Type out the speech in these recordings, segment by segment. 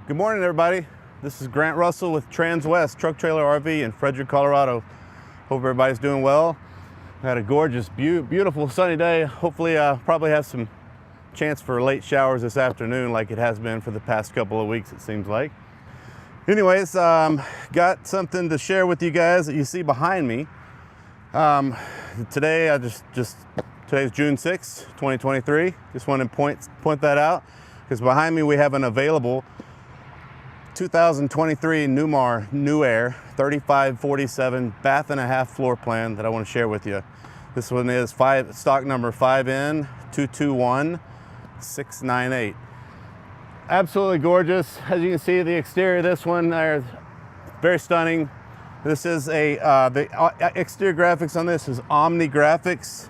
Good morning, everybody. This is Grant Russell with Transwest Truck Trailer RV in Frederick, Colorado. Hope everybody's doing well. We had a gorgeous, beautiful sunny day. Hopefully, probably have some chance for late showers this afternoon like it has been for the past couple of weeks, it seems like. Anyways, got something to share with you guys that you see behind me. Today, today's June 6th, 2023. Just want to point that out because behind me we have an available 2023 Newmar New Aire 3547 bath and a half floor plan that I want to share with you. This one is stock number 5N221698. Absolutely gorgeous. As you can see, the exterior of this one is very stunning. This is the exterior graphics on this is Omni graphics,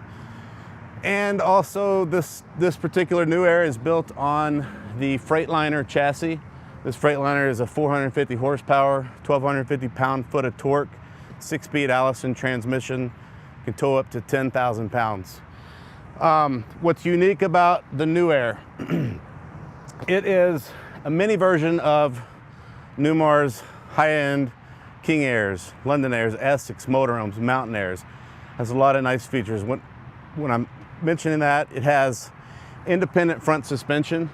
and also this particular New Aire is built on the Freightliner chassis. This Freightliner is a 450 horsepower, 1,250 pound-foot of torque, 6-speed Allison transmission, can tow up to 10,000 pounds. What's unique about the New Aire, it is a mini version of Newmar's high-end King Aires, London Aires, Essex, motorhomes, mountain Aires. Has a lot of nice features. When I'm mentioning that, it has independent front suspension.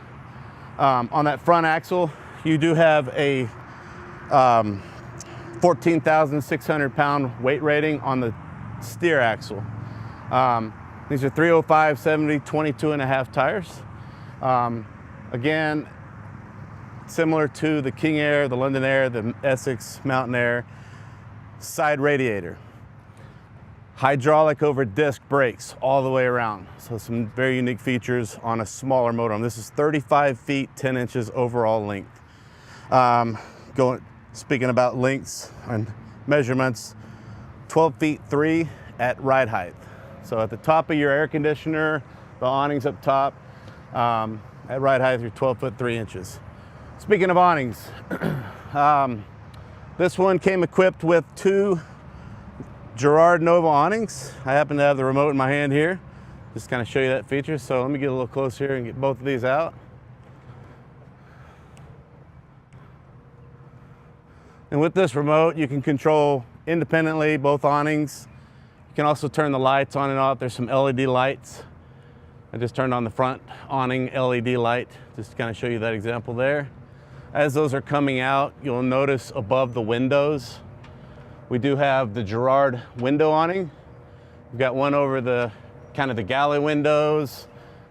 On that front axle, you do have a 14,600 pound weight rating on the steer axle. These are 305/70 22.5 tires. Again, similar to the King Aire, the London Aire, the Essex Mountain Aire. Side radiator. Hydraulic over disc brakes all the way around. So some very unique features on a smaller motorhome. This is 35 feet 10 inches overall length. Speaking about lengths and measurements, 12 feet 3 at ride height. So at the top of your air conditioner, the awnings up top, at ride height, you're 12 foot 3 inches. Speaking of awnings, this one came equipped with 2 Girard Nova awnings. I happen to have the remote in my hand here, just kind of show you that feature. So let me get a little closer here and get both of these out. And with this remote, you can control independently both awnings. You can also turn the lights on and off. There's some LED lights. I just turned on the front awning LED light, just to kind of show you that example there. As those are coming out, you'll notice above the windows, we do have the Girard window awning. We've got one over the kind of the galley windows.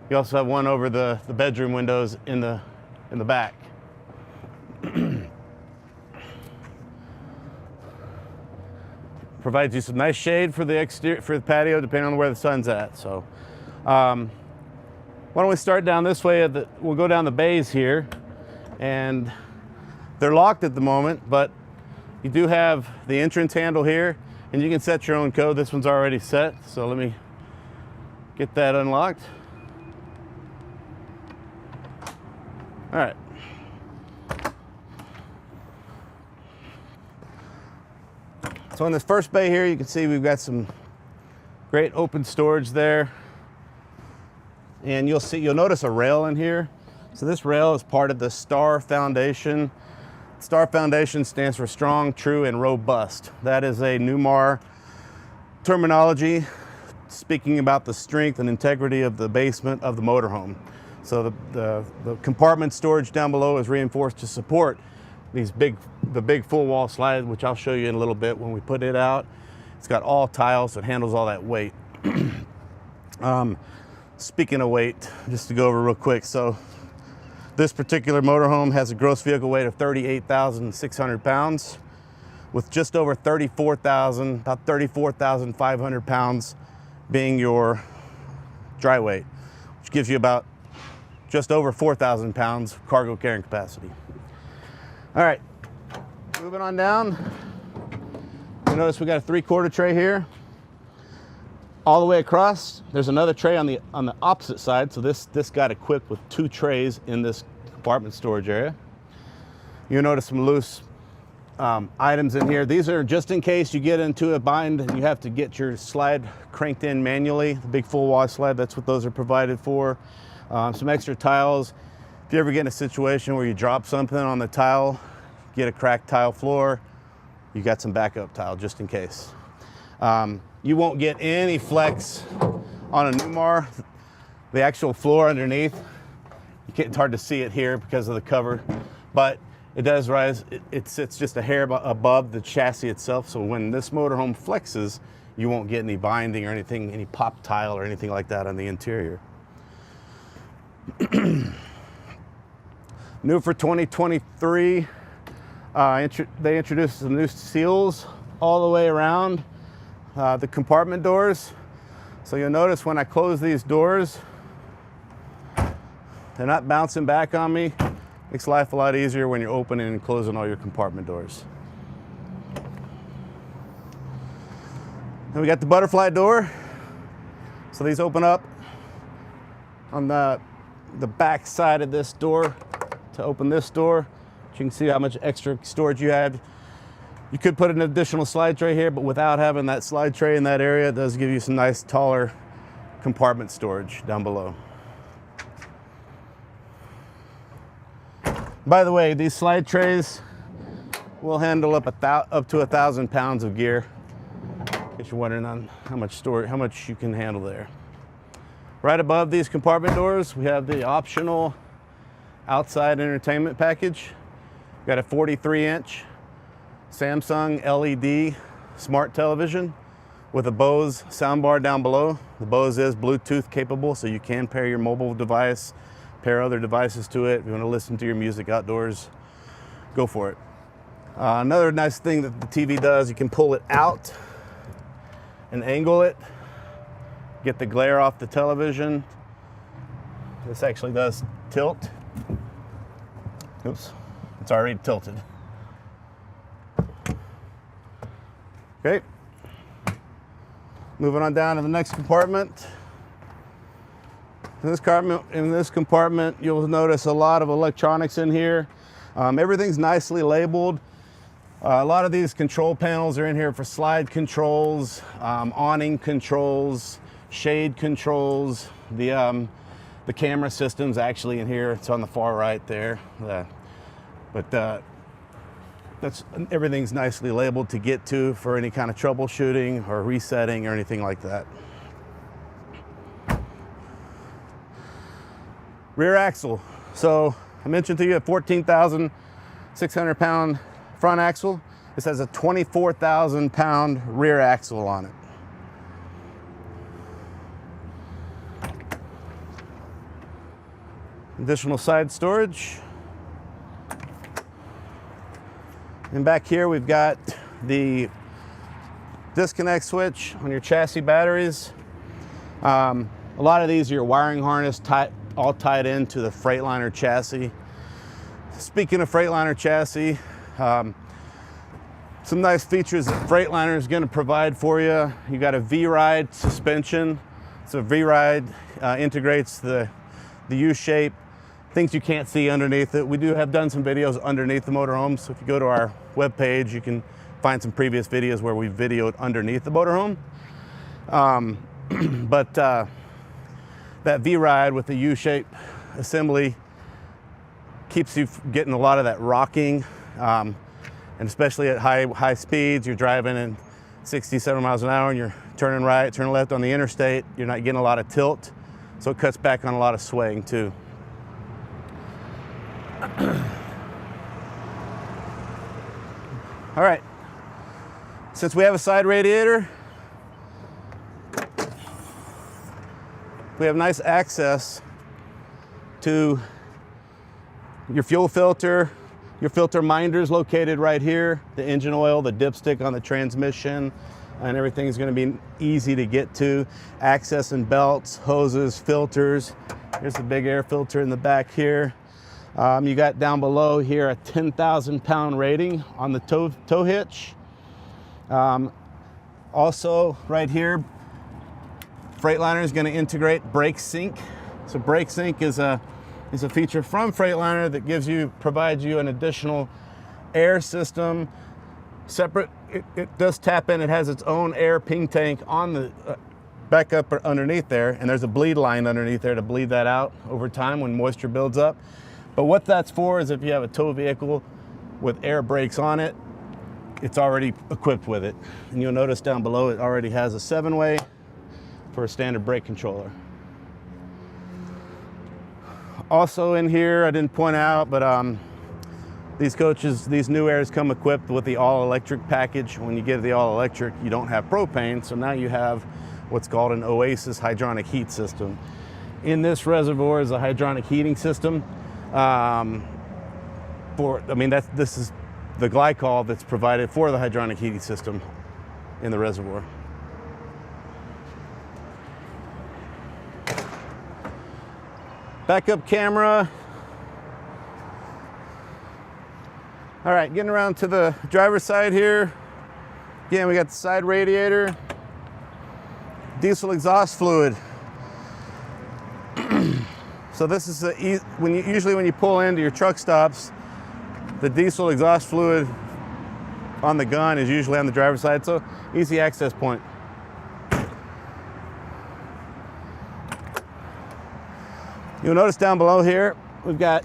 You also have one over the bedroom windows in the back. Provides you some nice shade for the exterior, for the patio, depending on where the sun's at. So, why don't we start down this way? We'll go down the bays here, and they're locked at the moment, but you do have the entrance handle here, and you can set your own code. This one's already set, so let me get that unlocked. All right. So in this first bay here, you can see we've got some great open storage there. And you'll notice a rail in here. So this rail is part of the STAR Foundation. STAR Foundation stands for Strong, True, and Robust. That is a Newmar terminology speaking about the strength and integrity of the basement of the motorhome. So the compartment storage down below is reinforced to support the big full wall slide, which I'll show you in a little bit when we put it out. It's got all tiles, so it handles all that weight. Speaking of weight, just to go over real quick. So this particular motorhome has a gross vehicle weight of 38,600 pounds with just over 34,500 pounds being your dry weight, which gives you about just over 4,000 pounds of cargo carrying capacity. All right, moving on down. You notice we got a 3/4 tray here. All the way across, there's another tray on the opposite side. So this got equipped with 2 trays in this compartment storage area. You'll notice some loose items in here. These are just in case you get into a bind and you have to get your slide cranked in manually, the big full wall slide. That's what those are provided for. Some extra tiles. If you ever get in a situation where you drop something on the tile, get a cracked tile floor, you got some backup tile just in case. You won't get any flex on a Newmar. The actual floor underneath, it's hard to see it here because of the cover, but it does rise. It sits just a hair above the chassis itself, so when this motorhome flexes, you won't get any binding or anything, any pop tile or anything like that on the interior. New for 2023, they introduced some new seals all the way around the compartment doors. So you'll notice when I close these doors, they're not bouncing back on me. Makes life a lot easier when you're opening and closing all your compartment doors. Then we got the butterfly door. So these open up on the back side of this door to open this door. You can see how much extra storage you have. You could put an additional slide tray here, but without having that slide tray in that area, it does give you some nice taller compartment storage down below. By the way, these slide trays will handle up to 1,000 pounds of gear. In case you're wondering on how much you can handle there. Right above these compartment doors, we have the optional outside entertainment package. We've got a 43-inch Samsung LED smart television with a Bose soundbar down below. The Bose is Bluetooth capable, so you can pair your mobile device, pair other devices to it. If you want to listen to your music outdoors, go for it. Another nice thing that the TV does, you can pull it out and angle it, get the glare off the television. This actually does tilt. Oops, it's already tilted. Okay, moving on down to the next compartment. In this compartment, you'll notice a lot of electronics in here. Everything's nicely labeled. A lot of these control panels are in here for slide controls, awning controls, shade controls. The camera system's actually in here. It's on the far right there. Everything's nicely labeled to get to for any kind of troubleshooting or resetting or anything like that. Rear axle. So I mentioned to you a 14,600 pound front axle. This has a 24,000 pound rear axle on it. Additional side storage. And back here we've got the disconnect switch on your chassis batteries. A lot of these are your wiring harness all tied into the Freightliner chassis. Speaking of Freightliner chassis, some nice features that Freightliner is going to provide for you. You got a V-Ride suspension. So V-Ride integrates the U-shape, things you can't see underneath it. We have done some videos underneath the motorhome, so if you go to our webpage, you can find some previous videos where we videoed underneath the motorhome. That V-Ride with the U-shape assembly keeps you getting a lot of that rocking, and especially at high speeds, you're driving in 67 miles an hour and you're turning right, turning left on the interstate, you're not getting a lot of tilt, so it cuts back on a lot of swaying too. All right, since we have a side radiator, we have nice access to your fuel filter. Your filter minder is located right here. The engine oil, the dipstick on the transmission, and everything is going to be easy to get to. Access and belts, hoses, filters. Here's the big air filter in the back here. You got down below here a 10,000 pound rating on the tow hitch. Also right here, Freightliner is going to integrate brake sync. So brake sync is a feature from Freightliner that provides you an additional air system. Separate, it does tap in. It has its own air ping tank on the back up underneath there, and there's a bleed line underneath there to bleed that out over time when moisture builds up. But what that's for is if you have a tow vehicle with air brakes on it, it's already equipped with it. And you'll notice down below it already has a 7-way for a standard brake controller. Also in here, I didn't point out, but these coaches, these New Aires come equipped with the all-electric package. When you get the all-electric, you don't have propane, so now you have what's called an Oasis hydronic heat system. In this reservoir is a hydronic heating system. This is the glycol that's provided for the hydronic heating system in the reservoir. Backup camera. All right, getting around to the driver's side here. Again, we got the side radiator, diesel exhaust fluid. So this is usually when you pull into your truck stops, the diesel exhaust fluid on the gun is usually on the driver's side, so easy access point. You'll notice down below here, we've got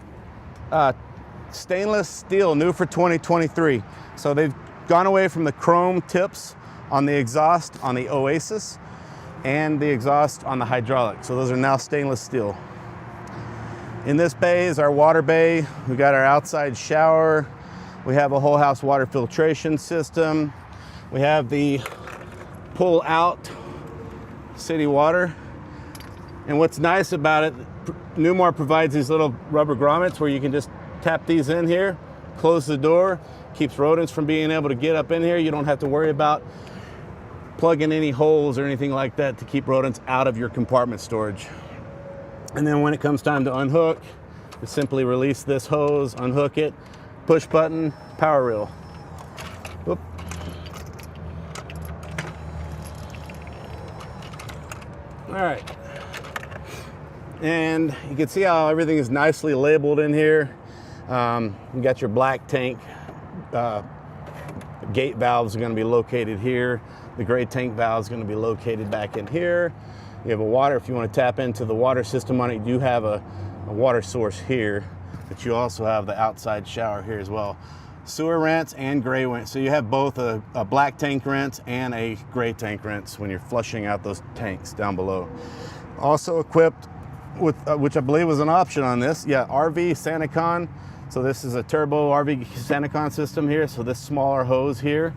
stainless steel, new for 2023. So they've gone away from the chrome tips on the exhaust on the Oasis and the exhaust on the hydraulic. So those are now stainless steel. In this bay is our water bay. We got our outside shower. We have a whole house water filtration system. We have the pull out city water. And what's nice about it, Newmar provides these little rubber grommets where you can just tap these in here, close the door, keeps rodents from being able to get up in here. You don't have to worry about plugging any holes or anything like that to keep rodents out of your compartment storage. And then when it comes time to unhook, you simply release this hose, unhook it, push button, power reel. Oop. All right. And you can see how everything is nicely labeled in here. You got your black tank. Gate valves are going to be located here. The gray tank valve is going to be located back in here. You have a water, if you want to tap into the water system on it, you do have a water source here, but you also have the outside shower here as well. Sewer rinse and gray rinse. So you have both a black tank rinse and a gray tank rinse when you're flushing out those tanks down below. Also equipped with, which I believe was an option on this, RV Sanacon. So this is a turbo RV Sanacon system here. So this smaller hose here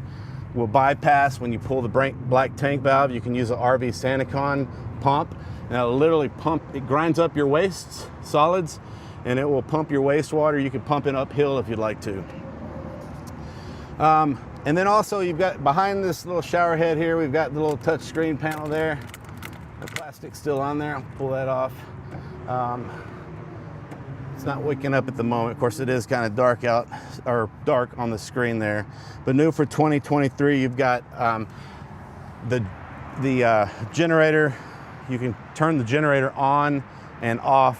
will bypass when you pull the black tank valve. You can use an RV Sanacon pump, and it'll literally pump, it grinds up your wastes, solids, and it will pump your wastewater. You can pump it uphill if you'd like to. And then also you've got behind this little shower head here, we've got the little touch screen panel there. The plastic's still on there. I'll pull that off. It's not waking up at the moment. Of course, it is kind of dark out, or dark on the screen there. But new for 2023, you've got the generator. You can turn the generator on and off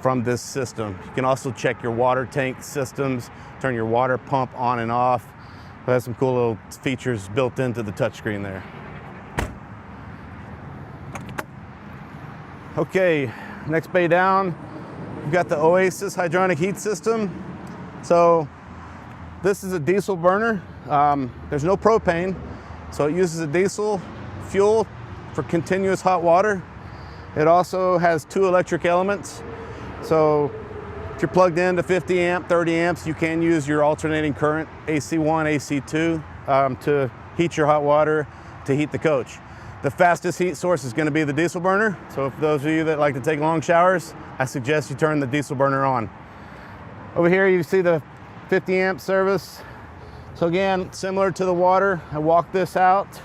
from this system. You can also check your water tank systems, turn your water pump on and off. It has some cool little features built into the touchscreen there. Okay, next bay down, we've got the Oasis hydronic heat system. So this is a diesel burner. There's no propane, so it uses a diesel fuel for continuous hot water. It also has 2 electric elements. So if you're plugged into 50 amp, 30 amps, you can use your alternating current, AC1, AC2, to heat your hot water, to heat the coach. The fastest heat source is going to be the diesel burner. So for those of you that like to take long showers, I suggest you turn the diesel burner on. Over here you see the 50 amp service. So again, similar to the water, I walk this out,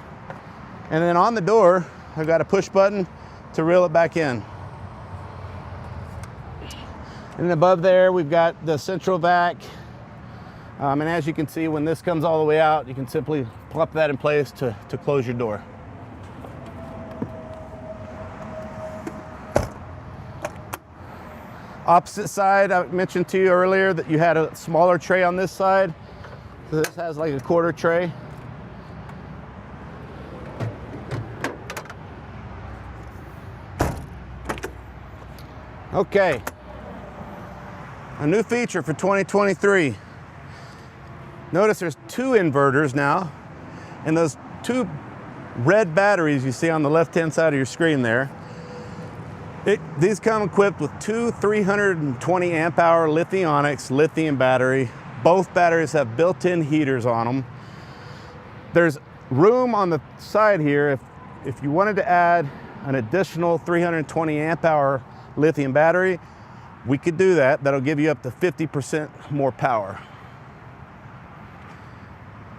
and then on the door, I've got a push button to reel it back in. And above there, we've got the central vac. And as you can see, when this comes all the way out, you can simply plop that in place to close your door. Opposite side, I mentioned to you earlier that you had a smaller tray on this side. So this has like a quarter tray. Okay. A new feature for 2023. Notice there's 2 inverters now, and those 2 red batteries you see on the left-hand side of your screen there, these come equipped with 2 320 amp hour Lithionics lithium battery. Both batteries have built-in heaters on them. There's room on the side here if you wanted to add an additional 320 amp hour lithium battery, we could do that. That'll give you up to 50% more power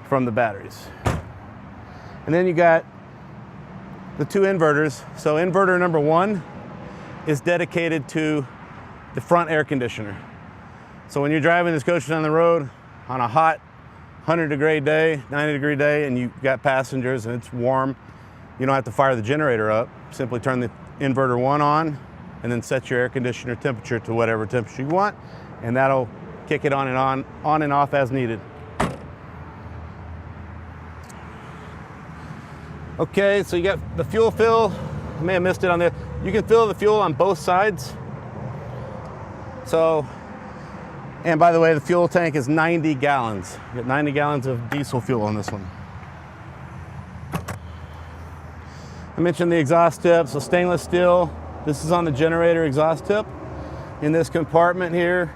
from the batteries. And then you got the 2 inverters. So inverter number 1 is dedicated to the front air conditioner. So when you're driving this coach down the road on a hot 100-degree day, 90-degree day, and you've got passengers and it's warm, you don't have to fire the generator up. Simply turn the inverter 1 on and then set your air conditioner temperature to whatever temperature you want, and that'll kick it on and off as needed. Okay, so you got the fuel fill. I may have missed it on there. You can fill the fuel on both sides. So, and by the way, the fuel tank is 90 gallons. You got 90 gallons of diesel fuel on this one. I mentioned the exhaust tip, so stainless steel. This is on the generator exhaust tip. In this compartment here,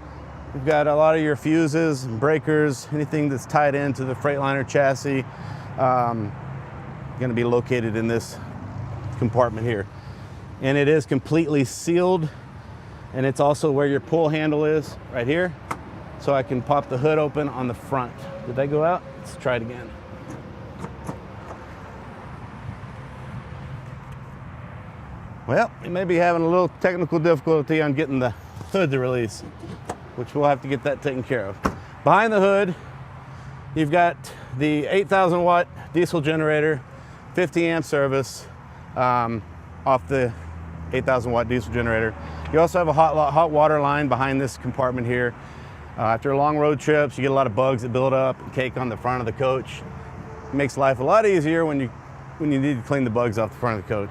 we've got a lot of your fuses and breakers, anything that's tied into the Freightliner chassis, going to be located in this compartment here. And it is completely sealed, and it's also where your pull handle is, right here. So I can pop the hood open on the front. Did that go out? Let's try it again. Well, you may be having a little technical difficulty on getting the hood to release, which we'll have to get that taken care of. Behind the hood, you've got the 8,000 watt diesel generator, 50 amp service off the 8,000 watt diesel generator. You also have a hot water line behind this compartment here. After long road trips, you get a lot of bugs that build up and cake on the front of the coach. It makes life a lot easier when you need to clean the bugs off the front of the coach.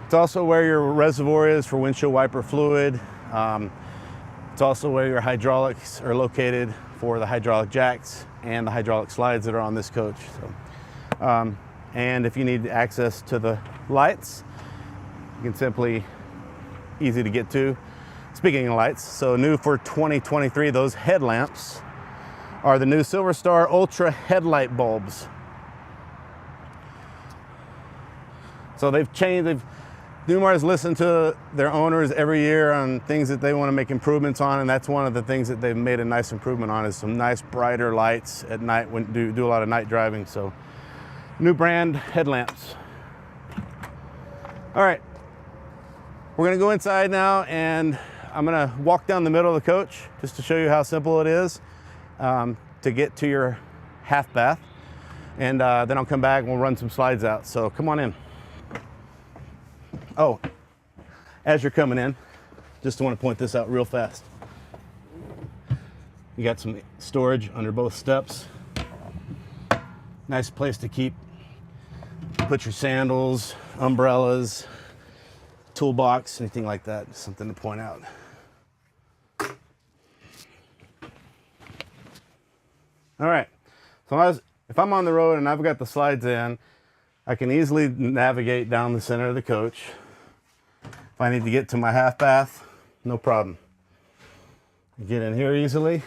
It's also where your reservoir is for windshield wiper fluid. It's also where your hydraulics are located for the hydraulic jacks and the hydraulic slides that are on this coach. So, and if you need access to the lights, you can simply, easy to get to. Speaking of lights, so new for 2023, those headlamps are the new Silver Star Ultra headlight bulbs. So Newmar has listened to their owners every year on things that they want to make improvements on, and that's one of the things that they've made a nice improvement on is some nice brighter lights at night when do a lot of night driving. So new brand headlamps. All right, we're gonna go inside now, and I'm gonna walk down the middle of the coach just to show you how simple it is to get to your half bath, and then I'll come back and we'll run some slides out. So come on in. Oh, as you're coming in, just want to point this out real fast. You got some storage under both steps. Nice place to put your sandals, umbrellas, toolbox, anything like that. Just something to point out. All right, so if I'm on the road and I've got the slides in, I can easily navigate down the center of the coach. If I need to get to my half bath, no problem. Get in here easily.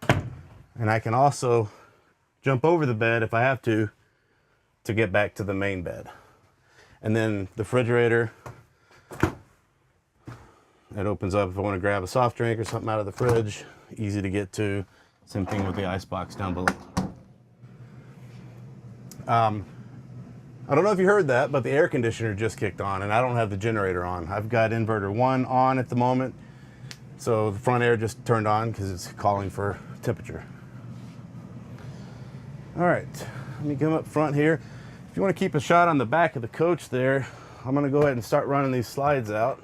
And I can also jump over the bed if I have to get back to the main bed. And then the refrigerator, it opens up if I want to grab a soft drink or something out of the fridge. Easy to get to. Same thing with the ice box down below. I don't know if you heard that, but the air conditioner just kicked on and I don't have the generator on. I've got inverter 1 on at the moment. So the front air just turned on because it's calling for temperature. All right, let me come up front here. If you want to keep a shot on the back of the coach there, I'm going to go ahead and start running these slides out.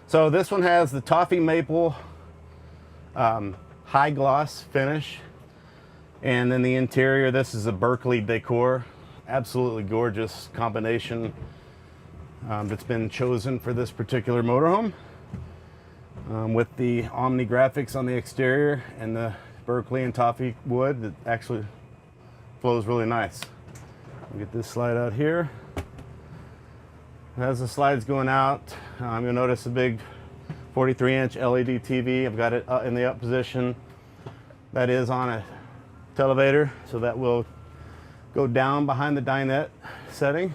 So this one has the toffee maple high gloss finish, And then the interior, this is a Berkeley decor. Absolutely gorgeous combination that's been chosen for this particular motorhome. With the Omni graphics on the exterior and the Berkeley and toffee wood that actually flows really nice. I'll get this slide out here. As the slide's going out, you'll notice a big 43-inch LED TV. I've got it in the up position. That is on a televator, so that will go down behind the dinette setting.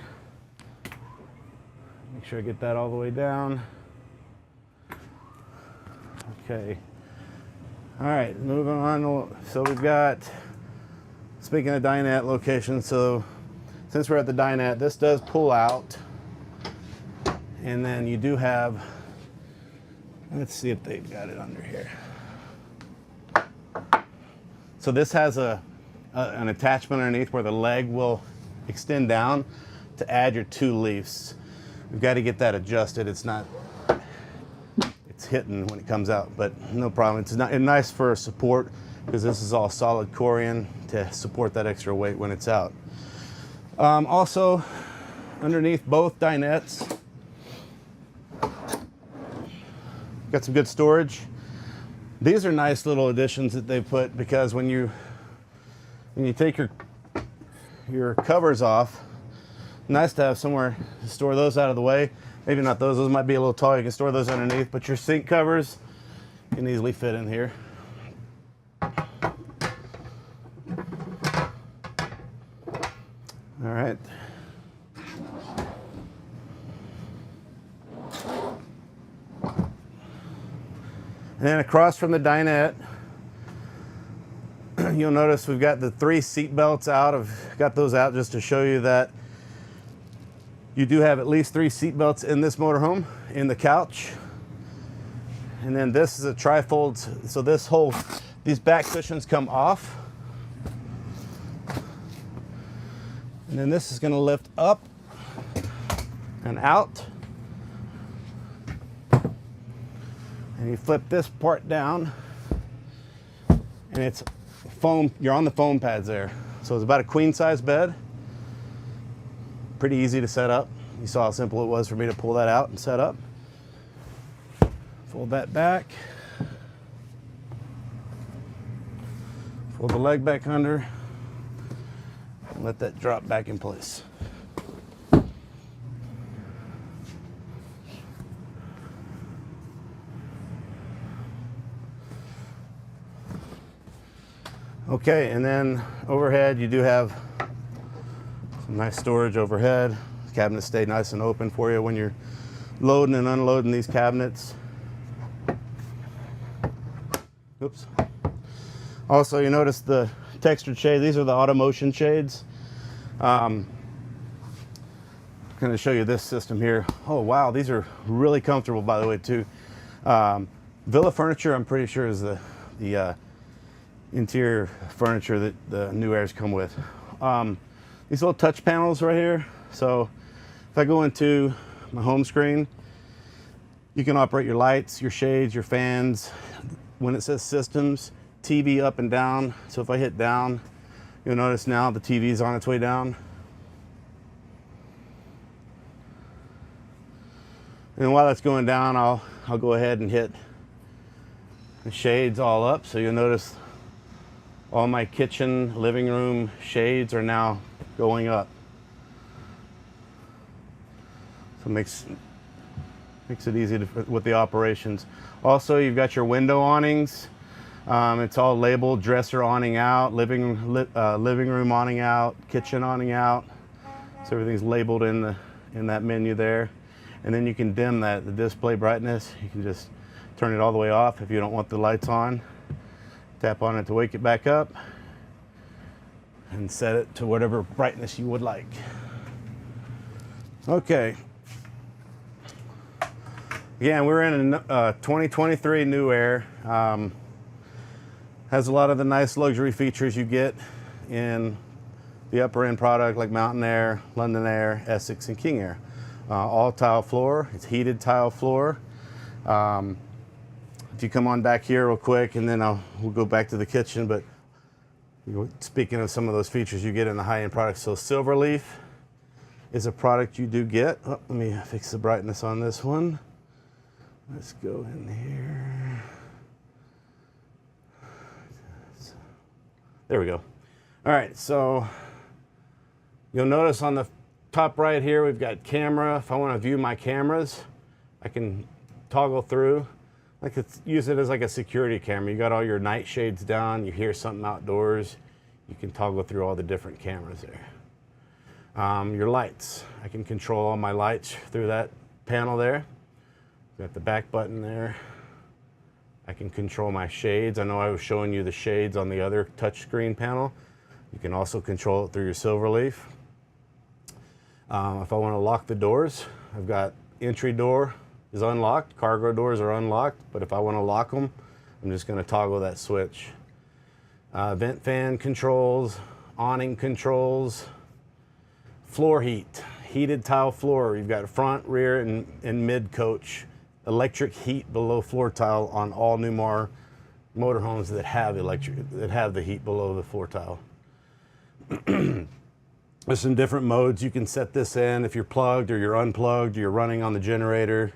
Make sure I get that all the way down. Okay. All right, moving on. So we've got, speaking of dinette location, so since we're at the dinette, this does pull out. And then you do have, let's see if they've got it under here. So this has an attachment underneath where the leg will extend down to add your 2 leaves. We've got to get that adjusted. It's hitting when it comes out, but no problem. It's nice for support because this is all solid corian to support that extra weight when it's out. Also, underneath both dinettes, got some good storage. These are nice little additions that they put because when you take your covers off, nice to have somewhere to store those out of the way. Maybe not those might be a little tall. You can store those underneath, but your sink covers can easily fit in here. All right. And then across from the dinette, you'll notice we've got the 3 seat belts out. I've got those out just to show you that you do have at least 3 seat belts in this motorhome, in the couch. And then this is a trifold, so these back cushions come off. And then this is going to lift up and out. And you flip this part down, and it's foam, you're on the foam pads there. So it's about a queen size bed. Pretty easy to set up. You saw how simple it was for me to pull that out and set up. Fold that back. Fold the leg back under. And let that drop back in place. Okay, and then overhead you do have some nice storage overhead. The cabinets stay nice and open for you when you're loading and unloading these cabinets. Oops. Also, you notice the textured shade. These are the Automotion shades. I'm going to show you this system here. Oh wow, these are really comfortable, by the way, too. Villa Furniture, I'm pretty sure, is the interior furniture that the New Aires come with. These little touch panels right here. So if I go into my home screen, you can operate your lights, your shades, your fans. When it says systems, TV up and down. So if I hit down, you'll notice now the TV is on its way down. And while that's going down, I'll go ahead and hit the shades all up. So you'll notice all my kitchen, living room shades are now going up. So it makes it easy with the operations. Also, you've got your window awnings. It's all labeled: dresser awning out, living room awning out, kitchen awning out. So everything's labeled in that menu there. And then you can dim the display brightness. You can just turn it all the way off if you don't want the lights on. Tap on it to wake it back up and set it to whatever brightness you would like. Okay. Again, we're in a 2023 New Aire. Has a lot of the nice luxury features you get in the upper end product like Mountain Aire, London Aire, Essex, and King Aire. All tile floor. It's heated tile floor. If you come on back here real quick, and then we'll go back to the kitchen, but Speaking of some of those features you get in the high-end products, so Silverleaf is a product you do get. Oh, let me fix the brightness on this one. Let's go in here. There we go. All right, so you'll notice on the top right here, we've got camera. If I want to view my cameras, I can toggle through. I could use it as like a security camera. You got all your night shades down, you hear something outdoors, you can toggle through all the different cameras there. Your lights, I can control all my lights through that panel there. Got the back button there. I can control my shades. I know I was showing you the shades on the other touchscreen panel. You can also control it through your Silverleaf. If I want to lock the doors, I've got entry door is unlocked, cargo doors are unlocked, but if I want to lock them, I'm just going to toggle that switch. Vent fan controls, awning controls, floor heat, heated tile floor. You've got front, rear, and mid coach. Electric heat below floor tile on all Newmar motorhomes that have the heat below the floor tile. There's some different modes you can set this in if you're plugged or you're unplugged, or you're running on the generator,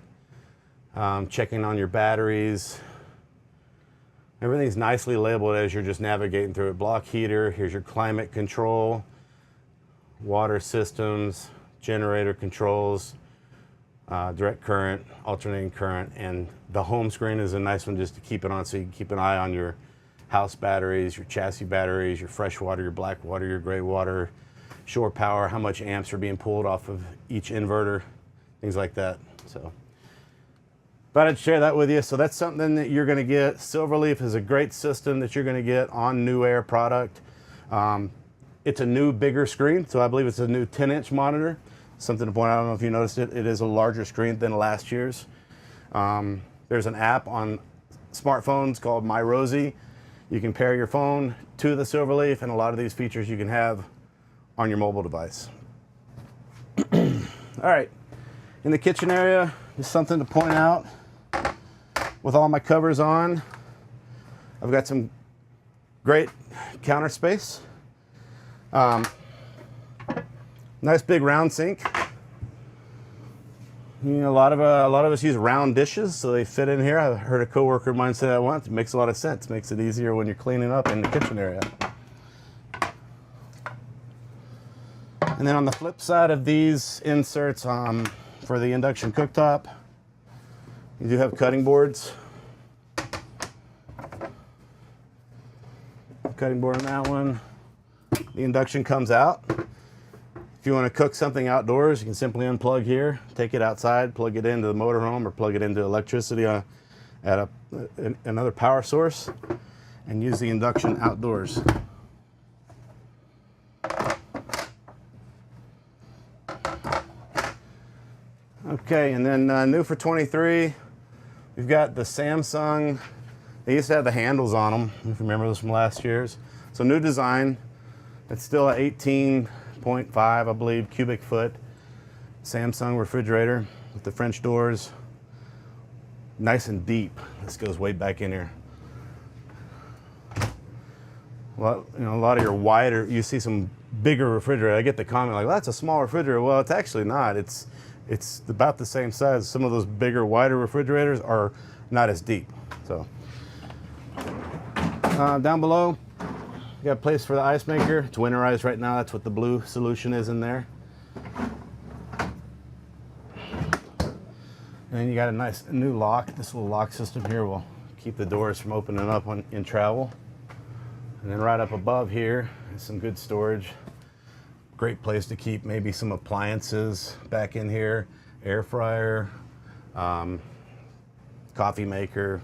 checking on your batteries. Everything's nicely labeled as you're just navigating through it. Block heater, here's your climate control, water systems, generator controls, direct current, alternating current, and the home screen is a nice one just to keep it on so you can keep an eye on your house batteries, your chassis batteries, your fresh water, your black water, your gray water, shore power, how much amps are being pulled off of each inverter, things like that. So thought I'd share that with you. So that's something that you're going to get. Silverleaf is a great system that you're going to get on New Aire product. It's a new bigger screen, so I believe it's a new 10-inch monitor. Something to point out, I don't know if you noticed it, it is a larger screen than last year's. There's an app on smartphones called My Rosie. You can pair your phone to the Silverleaf, and a lot of these features you can have on your mobile device. All right, in the kitchen area, just something to point out. With all my covers on, I've got some great counter space. Nice big round sink. You know, a lot of us use round dishes, so they fit in here. I heard a coworker of mine say that once. It makes a lot of sense. Makes it easier when you're cleaning up in the kitchen area. And then on the flip side of these inserts for the induction cooktop, you do have cutting boards. Cutting board on that one. The induction comes out. If you want to cook something outdoors, you can simply unplug here, take it outside, plug it into the motorhome, or plug it into electricity at another power source, and use the induction outdoors. Okay, and then new for 23, we've got the Samsung. They used to have the handles on them, if you remember this from last year's. So new design. It's still an 18.5, I believe, cubic foot Samsung refrigerator with the French doors. Nice and deep. This goes way back in here. Well, you know, a lot of your wider, you see some bigger refrigerator. I get the comment like, well, that's a small refrigerator. Well, it's actually not. It's about the same size. Some of those bigger, wider refrigerators are not as deep. So down below, you got a place for the ice maker. It's winterized right now. That's what the blue solution is in there. And then you got a nice new lock. This little lock system here will keep the doors from opening up in travel. And then right up above here is some good storage. Great place to keep maybe some appliances back in here. Air fryer, coffee maker,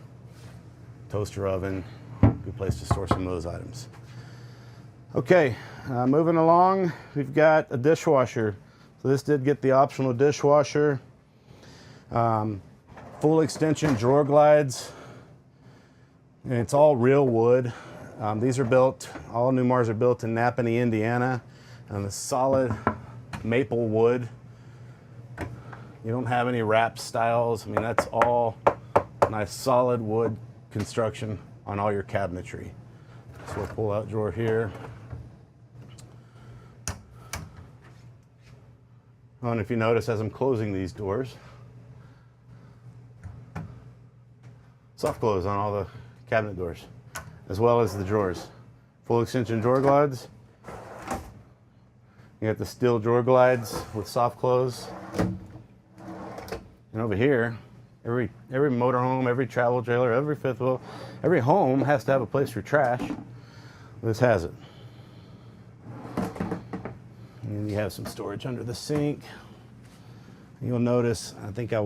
toaster oven. Good place to store some of those items. Okay, moving along, we've got a dishwasher. So this did get the optional dishwasher. Full extension drawer glides. And it's all real wood. These are built, all Newmars are built in Napanee, Indiana. And the solid maple wood. You don't have any wrap styles. I mean, that's all nice solid wood construction on all your cabinetry. So we'll pull out drawer here. Oh, and if you notice, as I'm closing these doors, soft close on all the cabinet doors, as well as the drawers. Full extension drawer glides. You got the steel drawer glides with soft close. And over here, every motorhome, every travel trailer, every fifth wheel, every home has to have a place for trash. This has it. And you have some storage under the sink. You'll notice, I think I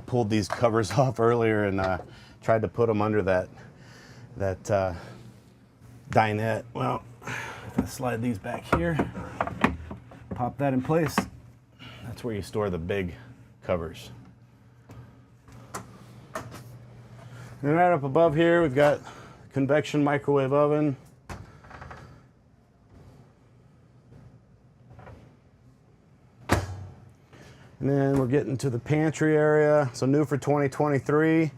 pulled these covers off earlier and tried to put them under that dinette. Well, if I slide these back here, pop that in place, that's where you store the big covers. And right up above here, we've got convection microwave oven. And then we're getting to the pantry area. So new for 2023,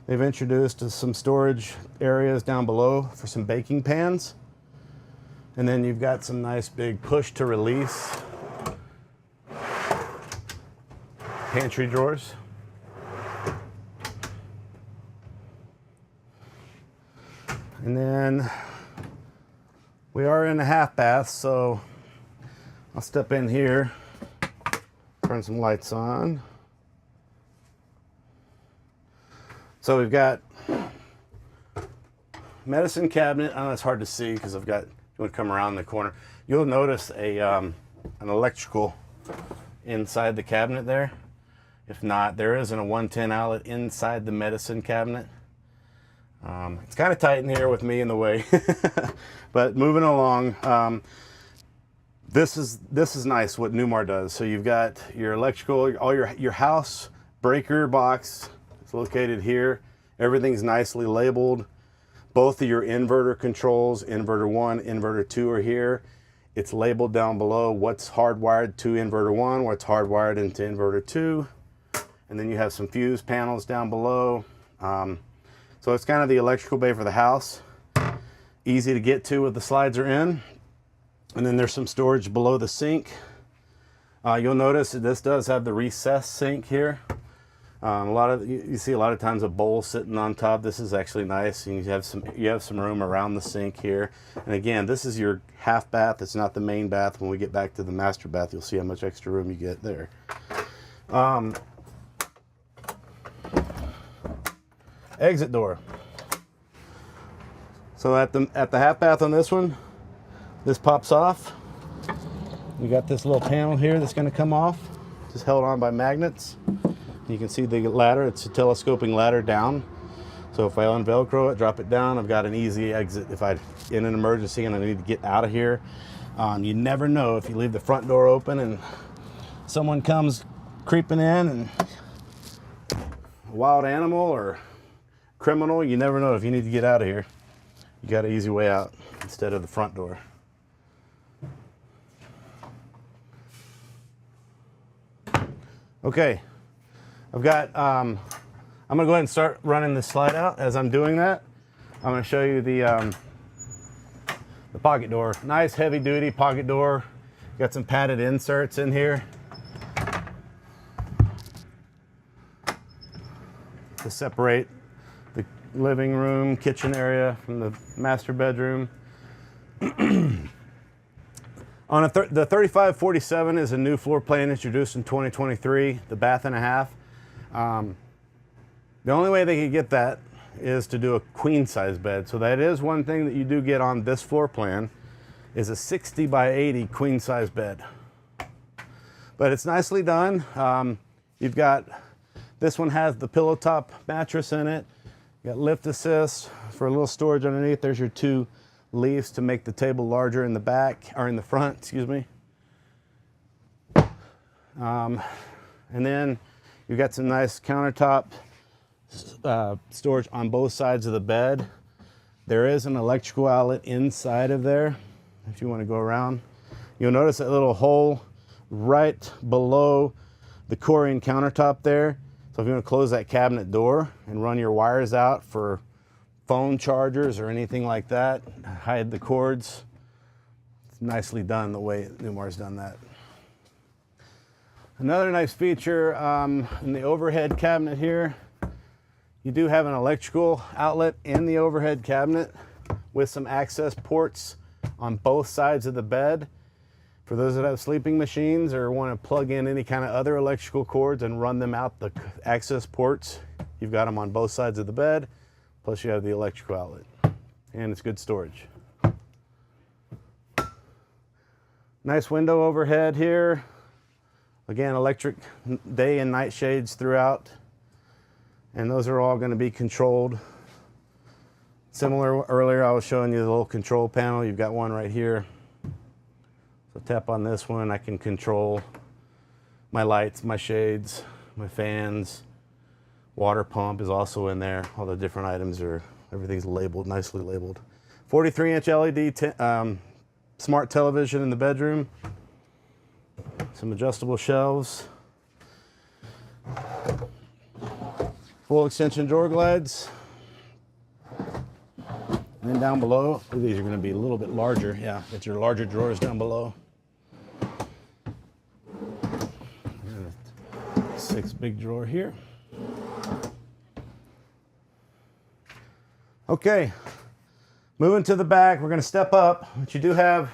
they've introduced some storage areas down below for some baking pans. And then you've got some nice big push to release pantry drawers. And then we are in a half bath, so I'll step in here. Turn some lights on. So we've got medicine cabinet. I know it's hard to see because I've got, you want to come around the corner. You'll notice an electrical inside the cabinet there. If not, there isn't a 110 outlet inside the medicine cabinet. It's kind of tight in here with me in the way, but moving along. This is nice what Newmar does. So you've got your electrical, all your house breaker box. It's located here. Everything's nicely labeled. Both of your inverter controls, inverter 1, inverter 2 are here. It's labeled down below what's hardwired to inverter 1, what's hardwired into inverter 2. And then you have some fuse panels down below. So it's kind of the electrical bay for the house. Easy to get to with the slides are in. And then there's some storage below the sink. You'll notice that this does have the recessed sink here. You see a lot of times a bowl sitting on top. This is actually nice. You have some room around the sink here. And again, this is your half bath. It's not the main bath. When we get back to the master bath, you'll see how much extra room you get there. Exit door. So at the half bath on this one, this pops off. You got this little panel here that's going to come off, just held on by magnets. You can see the ladder. It's a telescoping ladder down. So if I unvelcro it, drop it down, I've got an easy exit if I'm in an emergency and I need to get out of here. You never know if you leave the front door open and someone comes creeping in, and a wild animal or criminal, you never know if you need to get out of here. You got an easy way out instead of the front door. Okay, I'm gonna go ahead and start running this slide out. As I'm doing that, I'm gonna show you the pocket door. Nice heavy duty pocket door. Got some padded inserts in here to separate the living room, kitchen area from the master bedroom. The 3547 is a new floor plan introduced in 2023, the bath and a half. The only way they could get that is to do a queen size bed. So that is one thing that you do get on this floor plan, is a 60 by 80 queen size bed. But it's nicely done. You've got, this one has the pillow top mattress in it. You got lift assist for a little storage underneath. There's your two leaves to make the table larger in the back, or in the front, excuse me. And then you've got some nice countertop storage on both sides of the bed. There is an electrical outlet inside of there. If you want to go around, you'll notice that little hole right below the Corian countertop there. So if you want to close that cabinet door and run your wires out for phone chargers or anything like that. Hide the cords. It's nicely done the way Newmar's done that. Another nice feature in the overhead cabinet here, you do have an electrical outlet in the overhead cabinet with some access ports on both sides of the bed. For those that have sleeping machines or want to plug in any kind of other electrical cords and run them out the access ports, you've got them on both sides of the bed, plus you have the electrical outlet. And it's good storage. Nice window overhead here. Again, electric day and night shades throughout. And those are all going to be controlled. Similar, earlier I was showing you the little control panel. You've got one right here. So tap on this one, I can control my lights, my shades, my fans. Water pump is also in there. All the different items are, everything's labeled, nicely labeled. 43-inch LED smart television in the bedroom. Some adjustable shelves. Full extension drawer glides. And then down below, these are going to be a little bit larger. Yeah, get your larger drawers down below. 6 big drawer here. Okay, moving to the back, we're going to step up. But you do have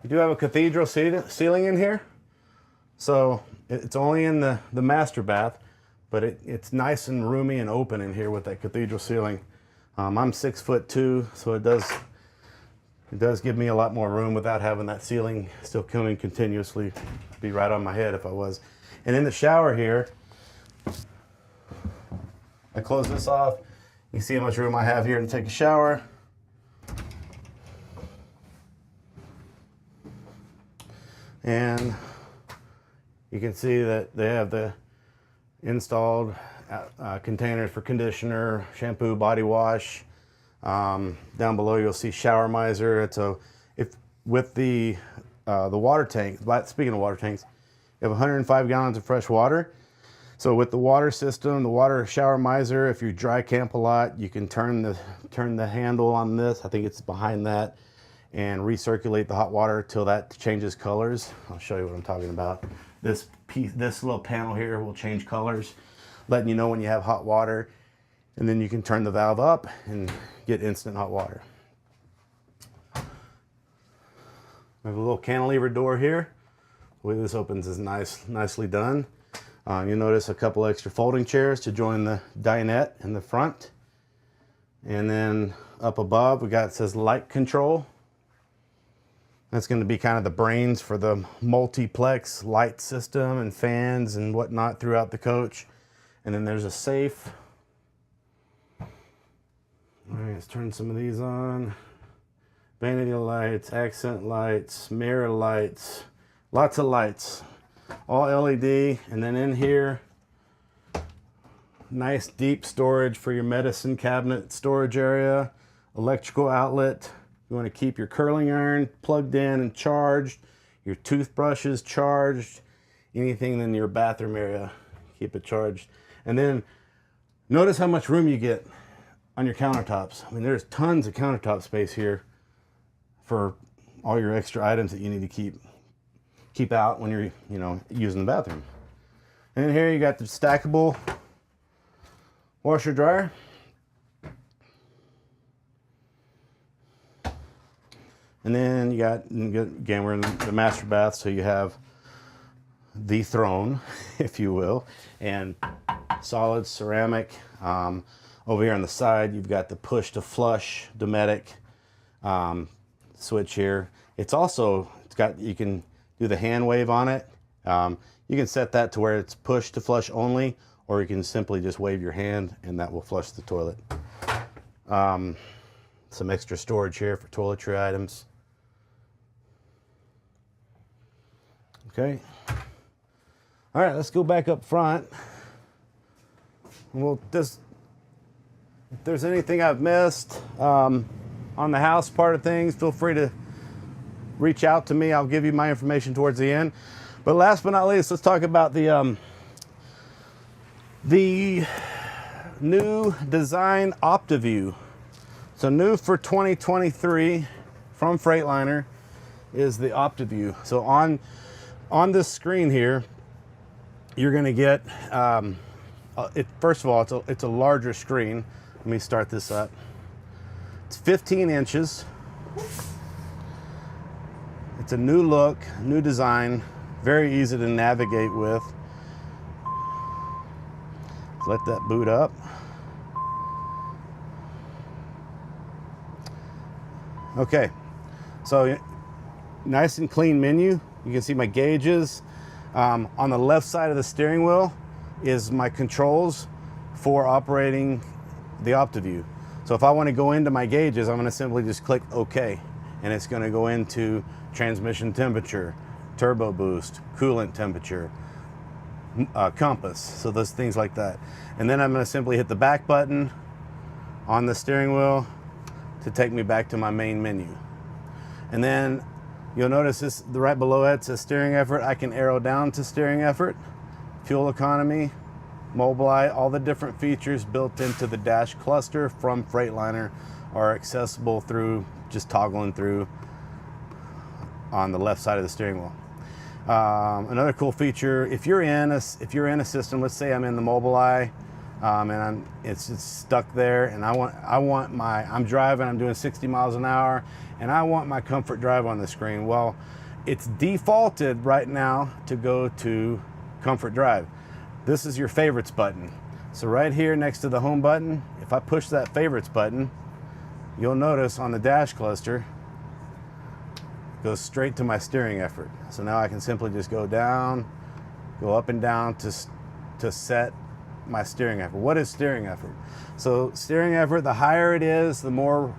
a cathedral ceiling in here. So it's only in the master bath, but it's nice and roomy and open in here with that cathedral ceiling. I'm 6'2", so it does give me a lot more room without having that ceiling still coming continuously, be right on my head if I was. And in the shower here, I close this off. You can see how much room I have here to take a shower. And you can see that they have the installed containers for conditioner, shampoo, body wash. Down below you'll see shower miser. With the water tank, speaking of water tanks, you have 105 gallons of fresh water. So with the water system, the water shower miser, if you dry camp a lot, you can turn the handle on this, I think it's behind that, and recirculate the hot water till that changes colors. I'll show you what I'm talking about. This little panel here will change colors, letting you know when you have hot water, and then you can turn the valve up and get instant hot water. We have a little cantilever door here. The way this opens is nicely done. You'll notice a couple extra folding chairs to join the dinette in the front. And then up above, it says light control. That's going to be kind of the brains for the multiplex light system and fans and whatnot throughout the coach. And then there's a safe. All right, let's turn some of these on. Vanity lights, accent lights, mirror lights, lots of lights. All LED, and then in here, nice deep storage for your medicine cabinet storage area, electrical outlet. You want to keep your curling iron plugged in and charged, your toothbrushes charged, anything in your bathroom area, keep it charged. And then notice how much room you get on your countertops. I mean, there's tons of countertop space here for all your extra items that you need to keep out when you're, using the bathroom. And then here you got the stackable washer dryer. And then you got, again, we're in the master bath, so you have the throne, if you will, and solid ceramic. Over here on the side, you've got the push to flush Dometic switch here. You can do the hand wave on it. You can set that to where it's push to flush only, or you can simply just wave your hand and that will flush the toilet. Some extra storage here for toiletry items. Okay. All right, let's go back up front. If there's anything I've missed on the house part of things, feel free to reach out to me. I'll give you my information towards the end. But last but not least, let's talk about the new design OptiView So new for 2023 from Freightliner is the OptiView. So on this screen here, you're going to get, first of all, it's a larger screen. Let me start this up. It's 15 inches. It's a new look, new design, very easy to navigate with. Let that boot up. Okay, so nice and clean menu. You can see my gauges. On the left side of the steering wheel is my controls for operating the OptiView. So if I want to go into my gauges, I'm going to simply just click OK, and it's going to go into transmission temperature, turbo boost, coolant temperature, compass, so those things like that. And then I'm going to simply hit the back button on the steering wheel to take me back to my main menu. And then you'll notice this, right below it says steering effort. I can arrow down to steering effort, fuel economy, Mobileye. All the different features built into the dash cluster from Freightliner are accessible through just toggling through on the left side of the steering wheel. Another cool feature, if you're in a system, let's say I'm in the Mobileye, and it's just stuck there, and I'm driving, I'm doing 60 miles an hour, and I want my comfort drive on the screen. Well, it's defaulted right now to go to comfort drive. This is your favorites button. So right here next to the home button, if I push that favorites button, you'll notice on the dash cluster, it goes straight to my steering effort. So now I can simply just go down, go up and down to set my steering effort. What is steering effort? So steering effort, the higher it is, the more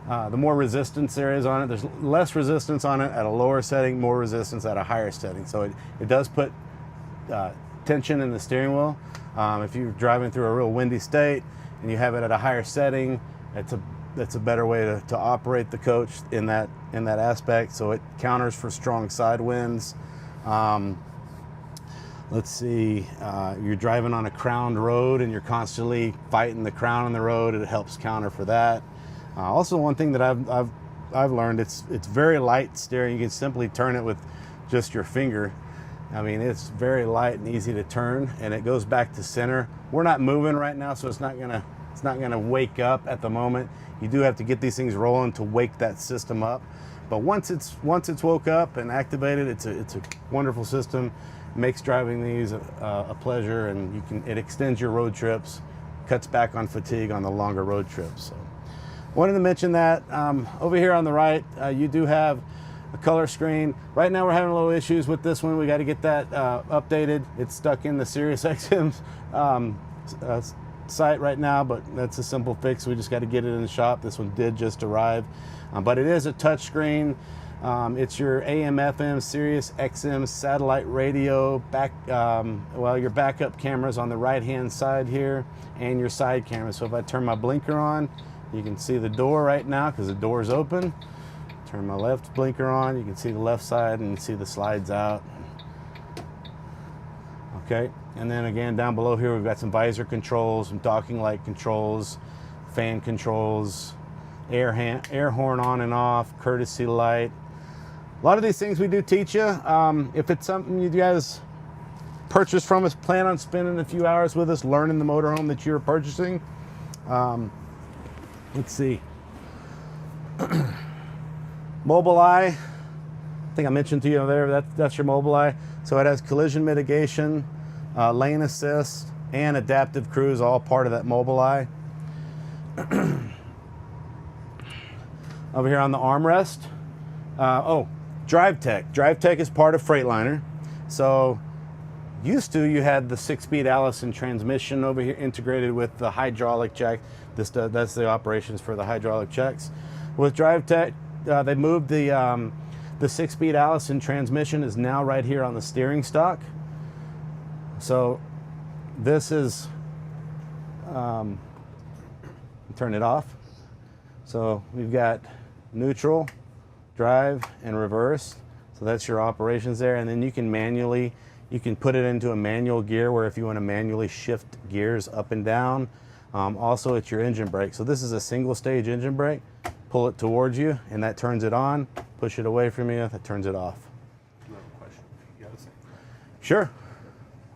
resistance there is on it. There's less resistance on it at a lower setting, more resistance at a higher setting. So it does put tension in the steering wheel. If you're driving through a real windy state and you have it at a higher setting, that's a better way to operate the coach in that aspect. So it counters for strong side winds. Let's see, you're driving on a crowned road and you're constantly fighting the crown on the road. It helps counter for that. Also, one thing that I've learned, it's very light steering. You can simply turn it with just your finger. I mean, it's very light and easy to turn, and it goes back to center. We're not moving right now, so it's not gonna wake up at the moment. You do have to get these things rolling to wake that system up. But once it's woke up and activated, it's a wonderful system. It makes driving these a pleasure, and it extends your road trips, cuts back on fatigue on the longer road trips. So, wanted to mention that. Over here on the right, you do have a color screen. Right now we're having a little issues with this one. We got to get that updated. It's stuck in the SiriusXM's site right now, but that's a simple fix. We just got to get it in the shop. This one did just arrive, but it is a touch screen. It's your AM, FM, Sirius XM satellite radio, your backup cameras on the right-hand side here, and your side camera. So if I turn my blinker on, you can see the door right now because the door is open. Turn my left blinker on, you can see the left side and see the slides out. Okay, and then again down below here we've got some visor controls, some docking light controls, fan controls, air horn on and off, courtesy light. A lot of these things we do teach you. If it's something you guys purchase from us, plan on spending a few hours with us learning the motorhome that you're purchasing. Let's see. Mobileye, I think I mentioned to you there, that's your Mobileye. So it has collision mitigation, lane assist, and adaptive cruise, all part of that Mobileye. Over here on the armrest, Drive Tech. Drive Tech is part of Freightliner. So you had the 6-speed Allison transmission over here integrated with the hydraulic jack. That's the operations for the hydraulic checks. With Drive Tech, they moved the 6-speed Allison transmission is now right here on the steering stock. So this is, turn it off. So we've got neutral, drive, and reverse. So that's your operations there. And then you can put it into a manual gear where if you want to manually shift gears up and down, Also, it's your engine brake. So this is a single stage engine brake. Pull it towards you and that turns it on. Push it away from you, that turns it off. Do you have a question? You got a second? Sure.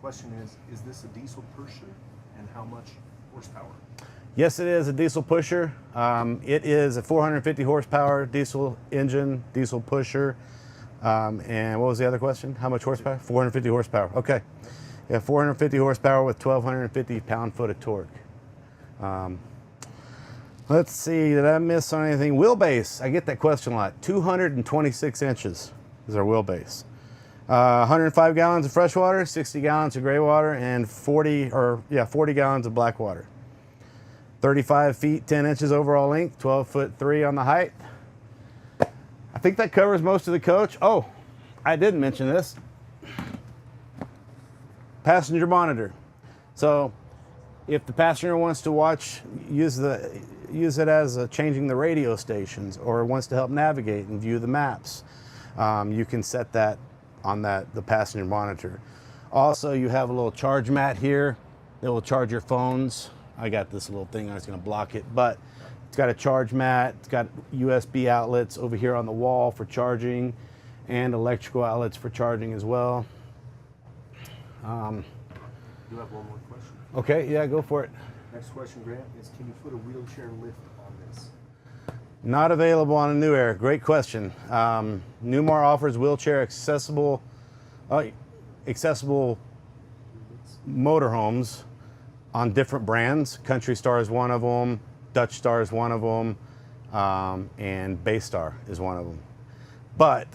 Question is this a diesel pusher and how much horsepower? Yes, it is a diesel pusher. It is a 450 horsepower diesel engine, diesel pusher. And what was the other question? How much horsepower? 450 horsepower. Okay. Yeah, 450 horsepower with 1,250 pound-foot of torque. Let's see, did I miss on anything? Wheelbase, I get that question a lot. 226 inches is our wheelbase. 105 gallons of fresh water, 60 gallons of gray water, and 40 gallons of black water. 35 feet, 10 inches overall length, 12 foot 3 on the height. I think that covers most of the coach. Oh, I didn't mention this. Passenger monitor. So if the passenger wants to use it as changing the radio stations or wants to help navigate and view the maps, you can set that on the passenger monitor. Also, you have a little charge mat here that will charge your phones. I got this little thing, I was gonna block it, but it's got a charge mat, it's got USB outlets over here on the wall for charging and electrical outlets for charging as well. You have one more question. Okay, yeah, go for it. Next question, Grant, is can you put a wheelchair lift on this? Not available on a New Aire. Great question. Newmar offers wheelchair accessible motorhomes on different brands. Country Star is one of them, Dutch Star is one of them, and Bay Star is one of them. But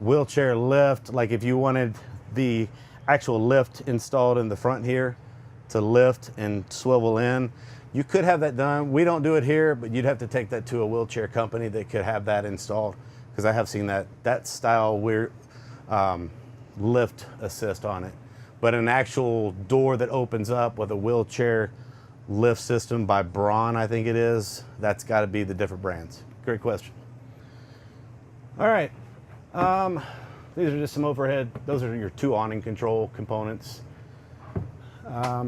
wheelchair lift, like if you wanted the actual lift installed in the front here to lift and swivel in, you could have that done. We don't do it here, but you'd have to take that to a wheelchair company that could have that installed, because I have seen that style lift assist on it. But an actual door that opens up with a wheelchair lift system by Braun, I think it is, that's got to be the different brands. Great question. All right. These are just some overhead. Those are your two awning control components. I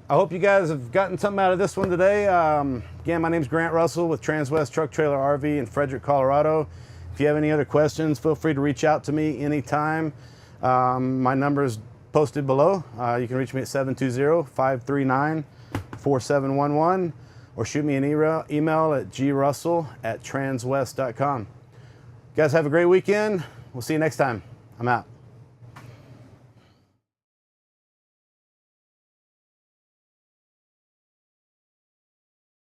hope you guys have gotten something out of this one today. Again, my name's Grant Russell with Transwest Truck Trailer RV in Frederick, Colorado. If you have any other questions, feel free to reach out to me anytime. My number is posted below. You can reach me at 720-539-4711 or shoot me an email at grussell@transwest.com. You guys have a great weekend. We'll see you next time. I'm out.